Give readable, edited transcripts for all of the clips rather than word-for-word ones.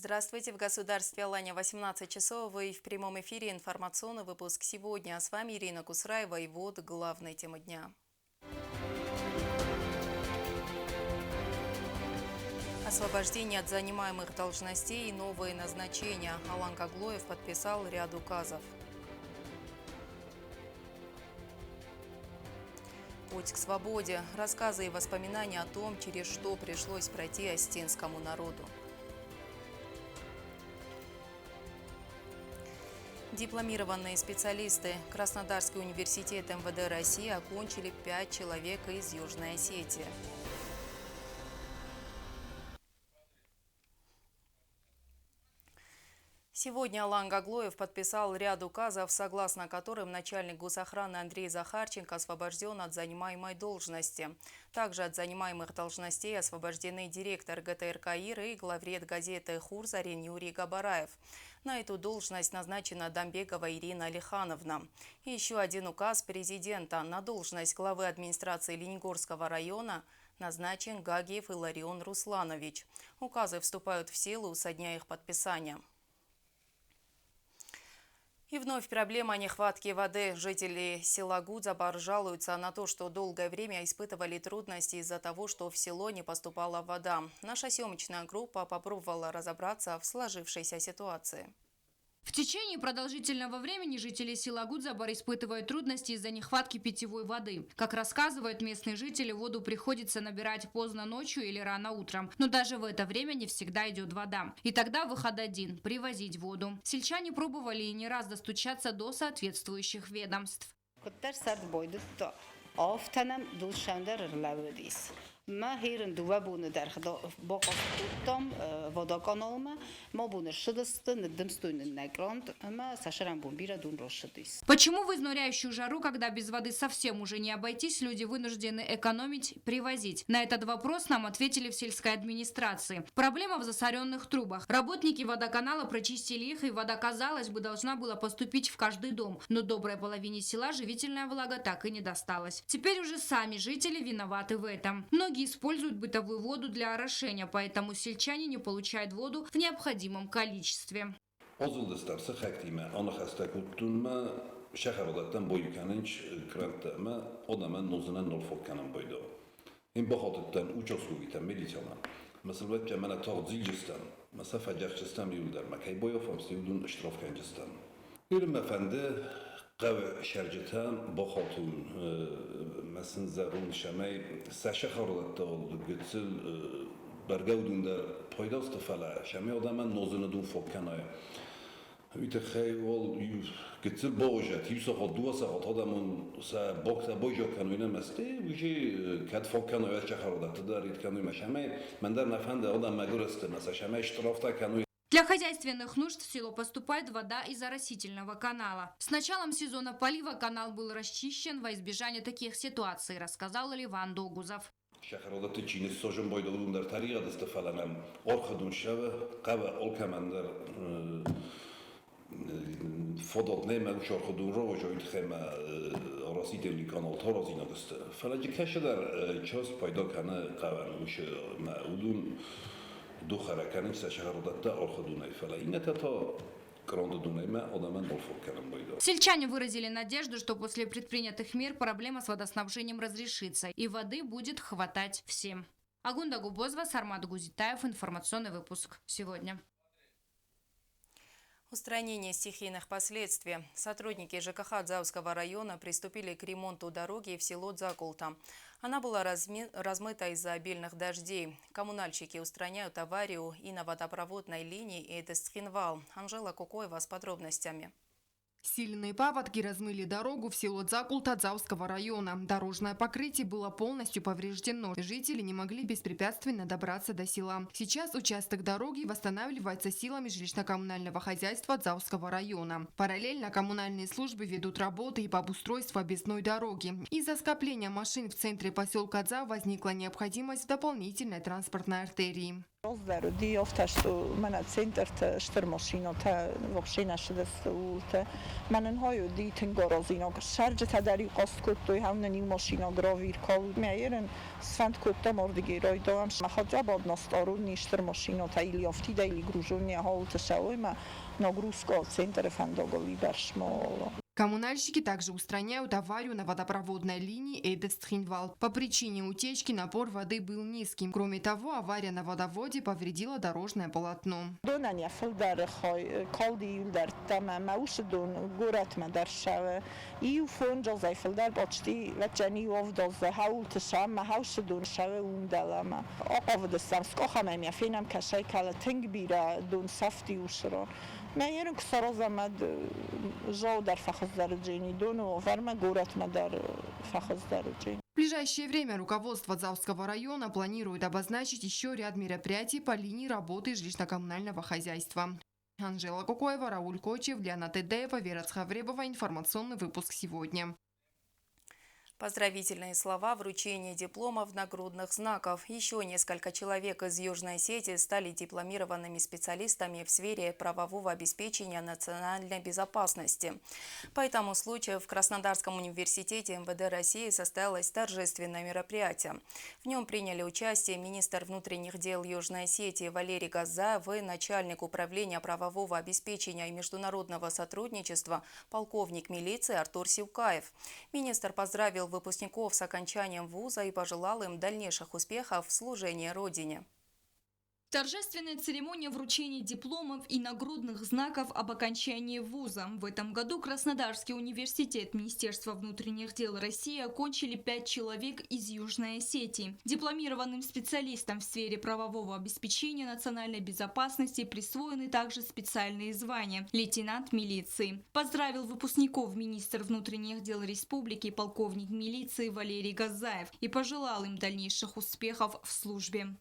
Здравствуйте, в государстве Алания 18 часов и в прямом эфире информационный выпуск сегодня. С вами Ирина Кусраева и вот главные темы дня. Освобождение от занимаемых должностей и новые назначения. Алан Каглоев подписал ряд указов. Путь к свободе. Рассказы и воспоминания о том, через что пришлось пройти остинскому народу. Дипломированные специалисты. Краснодарский университет МВД России окончили 5 человек из Южной Осетии. Сегодня Алан Каглоев подписал ряд указов, согласно которым начальник госохраны Андрей Захарченко освобожден от занимаемой должности. Также от занимаемых должностей освобождены директор ГТРК ИР и главред газеты «Хурзарин» Юрий Габараев. На эту должность назначена Дамбекова Ирина Алихановна. И еще один указ президента. На должность главы администрации Ленигорского района назначен Гагиев Илларион Русланович. Указы вступают в силу со дня их подписания. И вновь проблема нехватки воды. Жители села Гудзабар жалуются на то, что долгое время испытывали трудности из-за того, что в село не поступала вода. Наша съемочная группа попробовала разобраться в сложившейся ситуации. В течение продолжительного времени жители села Гудзабар испытывают трудности из-за нехватки питьевой воды. Как рассказывают местные жители, воду приходится набирать поздно ночью или рано утром. Но даже в это время не всегда идет вода. И тогда выход один – привозить воду. Сельчане пробовали и не раз достучаться до соответствующих ведомств. ما هيرن دوابون در خدا باقا توتام وداکانالما ما بونه شدست ندم стойн награнд ما сашарам бун бира дун рошдис. Почему в изнуряющую жару, когда без воды совсем уже не обойтись, люди вынуждены экономить, привозить? На этот вопрос нам ответили в сельской администрации. Проблема в засоренных трубах. Работники водоканала прочистили их, и вода, казалось бы, должна была поступить в каждый дом. Но доброй половине села живительная влага так и не досталась. Теперь уже сами жители виноваты в этом. Многие используют бытовую воду для орошения, поэтому сельчане не получают воду в необходимом количестве. قو شرجتان با خاتون مثلا زبون شمای سشه خورده تا گتسل برگودون در پایداست فلا شمای آدم من نازنه دون فکنای ویت خیال گتسل باوجت یوسا خود دو ساعت آدمون سا باکت باوجا کنوینه مسته ویچی کد فکنای چه خورده تا دارید کنوی شمای من در نفند آدم مگرسته مثلا شمای اشترافته کنوی. Для хозяйственных нужд в село поступает вода из оросительного канала. С началом сезона полива канал был расчищен во избежание таких ситуаций, рассказал Ливан Догузов. Сельчане выразили надежду, что после предпринятых мер проблема с водоснабжением разрешится и воды будет хватать всем. Агунда Губозова, Сармат Гузитаев. Информационный выпуск сегодня. Устранение стихийных последствий. Сотрудники ЖКХ Дзауского района приступили к ремонту дороги в село Дзакулта. Она была размыта из-за обильных дождей. Коммунальщики устраняют аварию и на водопроводной линии Эдестхинвал. Анжела Кукоева с подробностями. Сильные паводки размыли дорогу в село Дзакулта Дзауского района. Дорожное покрытие было полностью повреждено. Жители не могли беспрепятственно добраться до села. Сейчас участок дороги восстанавливается силами жилищно-коммунального хозяйства Дзауского района. Параллельно коммунальные службы ведут работы и по обустройству объездной дороги. Из-за скопления машин в центре поселка Дза возникла необходимость в дополнительной транспортной артерии. Rozdarudi oftastu mana centert shtermoshinota вообще nashidastulta manan hoyu ditin gorozino sharjta dari qostkuttu hamnani moshino grovir kol meyeren svantkutta mordigiroy doam mahodja bodnostoruni shtermoshinota ili oftida ili gružunja holta shawima nagrusko центр фандогoli баршмоло. Коммунальщики также устраняют аварию на водопроводной линии Эйдес-Тхинвал. По причине утечки напор воды был низким. Кроме того, авария на водоводе повредила дорожное полотно. دونن فلدر خای کالدی در تمام موش دون گورت مدر شوه ایو فون جزای فلدر بچتی و جنی و دوز هاول تشام ما هاوش دون شوه اون دلما آقا و دستم سکوخم امی فینم کشای کال تنگ بیره دون سفتی وشران من یه که سرازم جو در فخذ درجینی دون و ورم گورت مدر فخذ درجینی. В ближайшее время руководство Дзавского района планирует обозначить еще ряд мероприятий по линии работы жилищно-коммунального хозяйства. Анжела Кукоева, Рауль Кочев, Диана Тедеева, Вера Цхавребова. Информационный выпуск сегодня. Поздравительные слова, вручение дипломов, нагрудных знаков. Еще несколько человек из Южной Осетии стали дипломированными специалистами в сфере правового обеспечения национальной безопасности. По этому случаю в Краснодарском университете МВД России состоялось торжественное мероприятие. В нем приняли участие министр внутренних дел Южной Осетии Валерий Газаев и начальник управления правового обеспечения и международного сотрудничества полковник милиции Артур Сивкаев. Министр поздравил выпускников с окончанием вуза и пожелал им дальнейших успехов в служении Родине. Торжественная церемония вручения дипломов и нагрудных знаков об окончании вуза. В этом году Краснодарский университет Министерства внутренних дел России окончили 5 человек из Южной Осетии. Дипломированным специалистам в сфере правового обеспечения национальной безопасности присвоены также специальные звания. Лейтенант милиции. Поздравил выпускников министр внутренних дел республики полковник милиции Валерий Газаев и пожелал им дальнейших успехов в службе.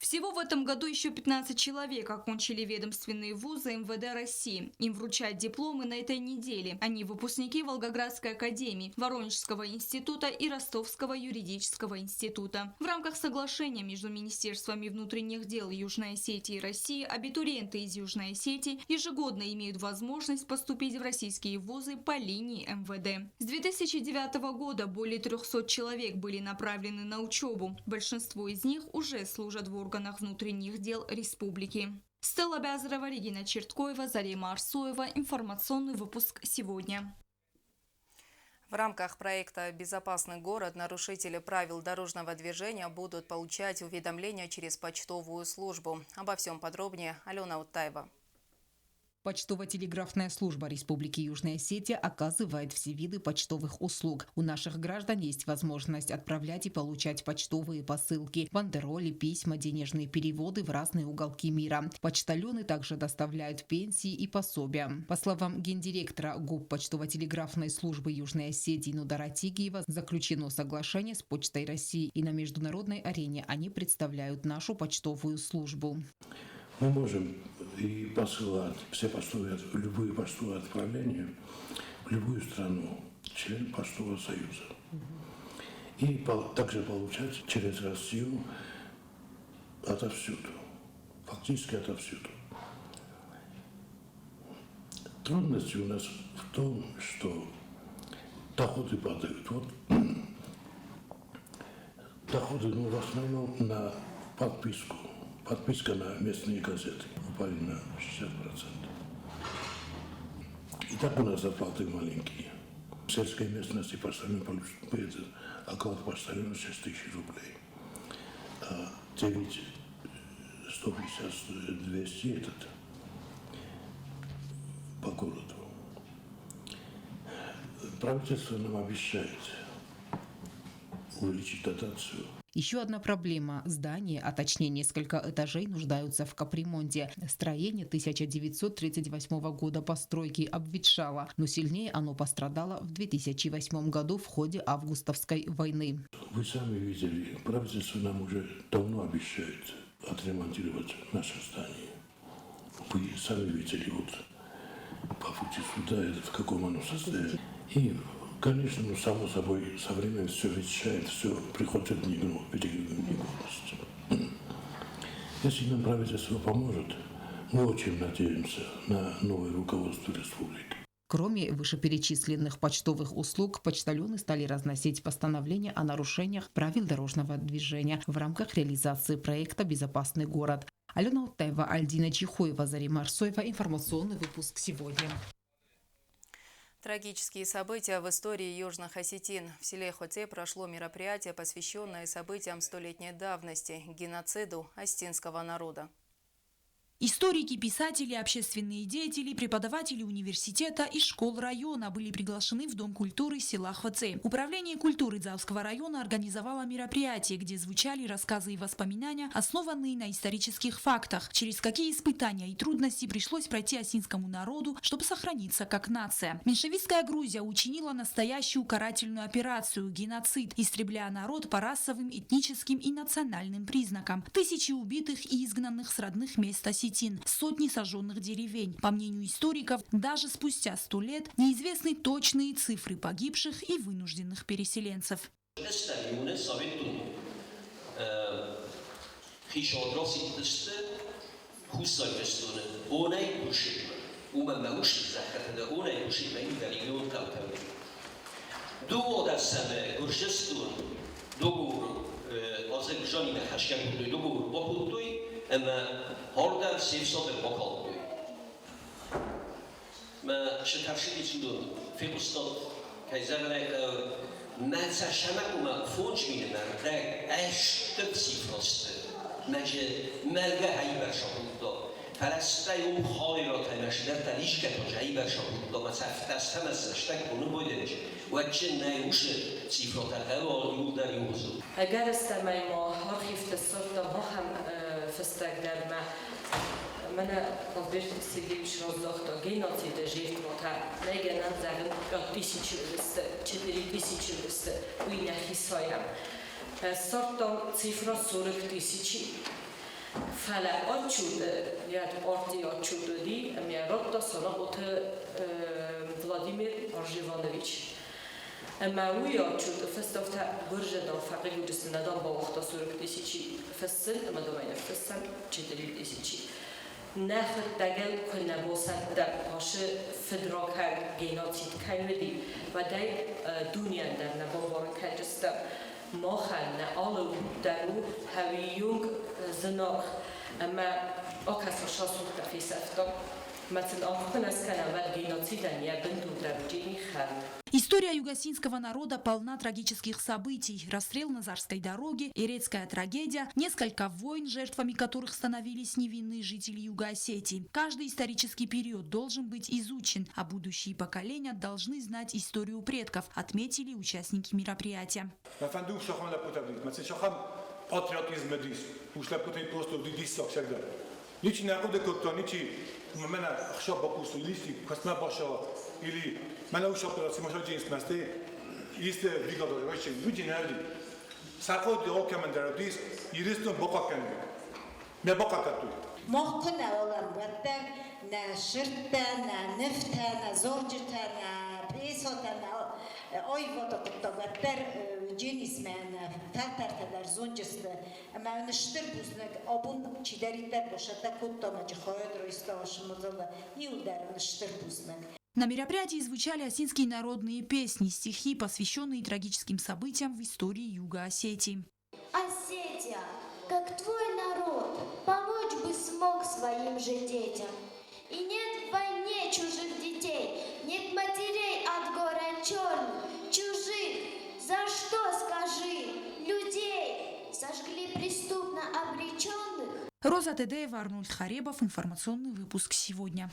Всего в этом году еще 15 человек окончили ведомственные вузы МВД России. Им вручают дипломы на этой неделе. Они выпускники Волгоградской академии, Воронежского института и Ростовского юридического института. В рамках соглашения между Министерствами внутренних дел Южной Осетии и России абитуриенты из Южной Осетии ежегодно имеют возможность поступить в российские вузы по линии МВД. С 2009 года более 300 человек были направлены на учебу. Большинство из них уже служат в органах внутренних дел республики. Стелла Бязарова, Регина Черткоева, Зарима Арсоева. Информационный выпуск сегодня. В рамках проекта «Безопасный город» нарушители правил дорожного движения будут получать уведомления через почтовую службу. Обо всем подробнее Алена Уттаева. Почтово-телеграфная служба Республики Южная Осетия оказывает все виды почтовых услуг. У наших граждан есть возможность отправлять и получать почтовые посылки, бандероли, письма, денежные переводы в разные уголки мира. Почтальоны также доставляют пенсии и пособия. По словам гендиректора ГУП почтово-телеграфной службы Южной Осетии Нудара Тигиева, заключено соглашение с Почтой России, и на международной арене они представляют нашу почтовую службу. Мы можем и посылать все почтовые, любые почтовые отправления в любую страну, член Почтового союза. И также получать через Россию отовсюду, фактически отовсюду. Трудность у нас в том, что доходы падают. Вот доходы, в основном на подписку. Подписка на местные газеты упали на 60%. И так у нас зарплаты маленькие. В сельской местности почтальон получит оклад почтальона 6 тысяч рублей. А 9 150 200 этот по городу. Правительство нам обещает увеличить дотацию. Еще одна проблема – здания, а точнее несколько этажей, нуждаются в капремонте. Строение 1938 года постройки обветшало, но сильнее оно пострадало в 2008 году в ходе августовской войны. Вы сами видели, правительство нам уже давно обещает отремонтировать наше здание. Вы сами видели, вот по пути сюда, в каком оно состоянии. И конечно, само собой, со временем все ветшает, все приходит в негодность. Если нам правительство поможет, мы очень надеемся на новое руководство республики. Кроме вышеперечисленных почтовых услуг, почтальоны стали разносить постановления о нарушениях правил дорожного движения в рамках реализации проекта «Безопасный город». Алена Оттаева, Альдина Чихоева, Зарима Арсоева. Информационный выпуск сегодня. Трагические события в истории Южных Осетин. В селе Хоте прошло мероприятие, посвященное событиям столетней давности – геноциду осетинского народа. Историки, писатели, общественные деятели, преподаватели университета и школ района были приглашены в Дом культуры села Хоце. Управление культуры Дзавского района организовало мероприятие, где звучали рассказы и воспоминания, основанные на исторических фактах, через какие испытания и трудности пришлось пройти осетинскому народу, чтобы сохраниться как нация. Меньшевистская Грузия учинила настоящую карательную операцию – геноцид, истребляя народ по расовым, этническим и национальным признакам. Тысячи убитых и изгнанных с родных мест осетин. Сотни сожженных деревень. По мнению историков, даже спустя 100 лет неизвестны точные цифры погибших и вынужденных переселенцев. اما هردم سيف صدر بقال ما شترشيدي تشدون في قصة كيزغلق ما تشمك وما فونش من المردك اشتب سيفرست مجه ملغا هايبر شهودا فرستا يوم خالي را تمشدر تليش كتوش هايبر شهودا ما تفتستم از اشتك بونو بويدنش وچه نيوش سيفرات الهوا يودر يوزو اگر استمعي ما هرخيفت الصورة هم فستقدر ما من قبل سيدي مش رزقت جيناتي دجيت متى نيجي ننزل قديسي تشلست تدري ديسي تشلست وين حسايم صرت صفر صورة ديسي فلا أشود ياد أرتي أشود دي أمي رد صنعت فلاديمير أرجيفانوفيتش اما ویا چود فستافت برج دام فقیه و جسم ندام با وقت سرک دیسیچی فسل اما دومین فسل چطوری دیسیچی نخد دگل کنه بوسد در پاش فدراکر گیناتیت کردی و دای دنیا در نبوار کجست ما خل آلو درو هویونگ زناخ اما آکس شاسوک تفی سفتم مثل آخون از کنه گیناتیدن یا بندو درجینی خل. История юго-осетинского народа полна трагических событий. Расстрел на Зарской дороге, Эрецкая трагедия, несколько войн, жертвами которых становились невинные жители Юго-Осетии. Каждый исторический период должен быть изучен, а будущие поколения должны знать историю предков, отметили участники мероприятия. Или мене уже операция может быть институте, есть бригада вообще люди nerede? Sakot o kemenderadis, iriston bokaken. Me bokakatu. ممكن أولا بدر نشرت نفت نزوجت بريسوت أي وقت كنت بدر جنس من فترة تدر زوجست أما نشتر بوزنك أبون چیداری در باشد كنت ما جخايد رويستاش مزلا يودر نشتر بوزنك. На мероприятии звучали осетинские народные песни, стихи, посвященные трагическим событиям в истории Юго-Осетии. Осетия, как твой народ, помочь бы смог своим же детям. И нет в войне чужих детей, нет матерей от горя черных, чужих. За что, скажи, людей сожгли преступно обреченных? Роза Тедеева, Арнольд Харебов. Информационный выпуск сегодня.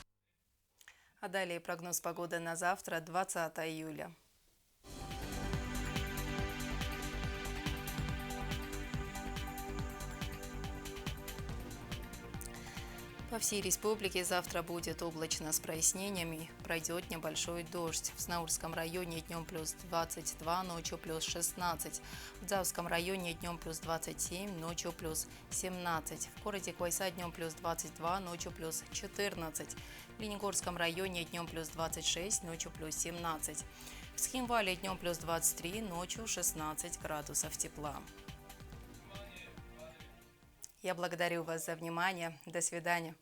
А далее прогноз погоды на завтра, 20 июля. По всей республике завтра будет облачно с прояснениями, пройдет небольшой дождь. В Знаурском районе днем плюс 22, ночью плюс 16. В Дзавском районе днем плюс 27, ночью плюс 17. В городе Квайса днем плюс 22, ночью плюс 14. В Ленигорском районе днем плюс 26, ночью плюс 17. В Схимвале днем плюс 23, ночью 16 градусов тепла. Я благодарю вас за внимание. До свидания.